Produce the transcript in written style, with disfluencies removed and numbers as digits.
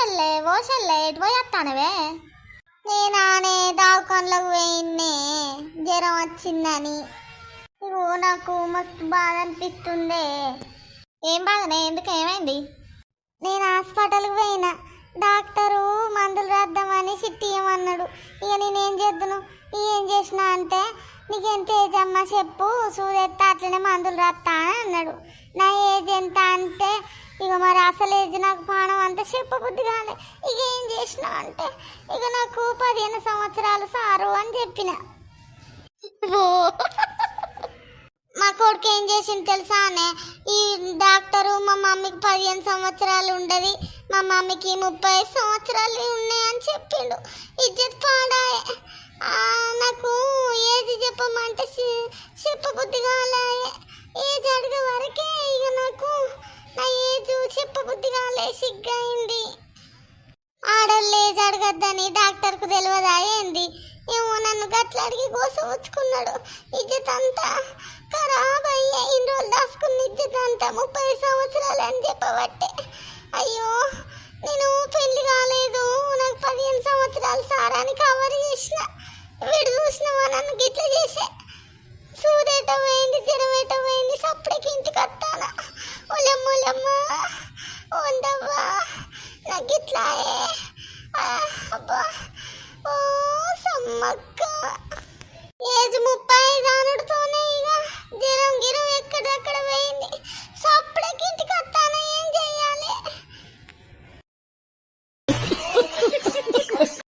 ఓషల్లే ఎటు పోయి వస్తానవే? నేనానే దావకాన్లకు పోయిన్నే జ్వరం వచ్చిందని. ఇగో నాకు మస్తు బాధ అనిపిస్తుందే. ఏం బాధనే? ఎందుకు, ఏమైంది? నేను హాస్పిటల్కి పోయినా, డాక్టరు మందులు రాద్దామని సిట్టియమన్నాడు. ఇక నేనేం చేద్దును? ఏం చేసినా అంటే, నీకెంత ఏజ్ అమ్మా చెప్పు, సూదెత్తా అట్లనే మందులు రాస్తా అని అన్నాడు. నా ఏజ్ ఎంత అంటే, ఇక మరి అసలు ఏజ్ నాకు పానం అంతా చెప్పబుద్ధి కాలే. ఇక ఏం చేసినా అంటే, ఇక నాకు 15 సంవత్సరాలు సారు అని చెప్పిన. మా కొడుకు ఏం చేసింది తెలుసానే? ఈ డాక్టరు మా మమ్మీకి 15 సంవత్సరాలు ఉండదు, మా మమ్మీకి 30 సంవత్సరాలు ఉన్నాయని చెప్పిండు. ఇజ్జత్ పాడాయే. నాకు ఏది చెప్పమంటే చెప్పబుద్ధి కాలాయే. ఏజ్ అడిగే వరకే ఇక నాకు నా ఏజ్ చెప్పబుద్ధి కాలే, సిగ్గయింది. ఆడోళ్ళు ఏజ్ అడగద్దని డాక్టర్కు తెలియదా ఏంది? ఏమో నన్ను గట్ల అడిగి కోసం వచ్చుకున్నాడు. ఇజ్జత్ అంతా ఖరాబ్ అయ్యే. ఇన్ని రోజులు దాచుకున్న ఇజ్జత్ అంతా 30 సంవత్సరాలు అని చెప్పబట్టే. అయ్యో, నేను పెళ్లి కాలేదు, నాకు 15 సంవత్సరాలు సారాన్ని కవర్ చేసిన. వీడు చూసినవా నన్ను గిట్ల చేసే? సూదేట పోయింది, జ్వరమేట పోయింది, సప్పుడకి ఇంటికి వస్తానా? ఒలమ్మ ఓందవ్వా, నాకు గిట్లాయే. అబ్బా, ఓ సమ్మక్క. ఏజ్ 30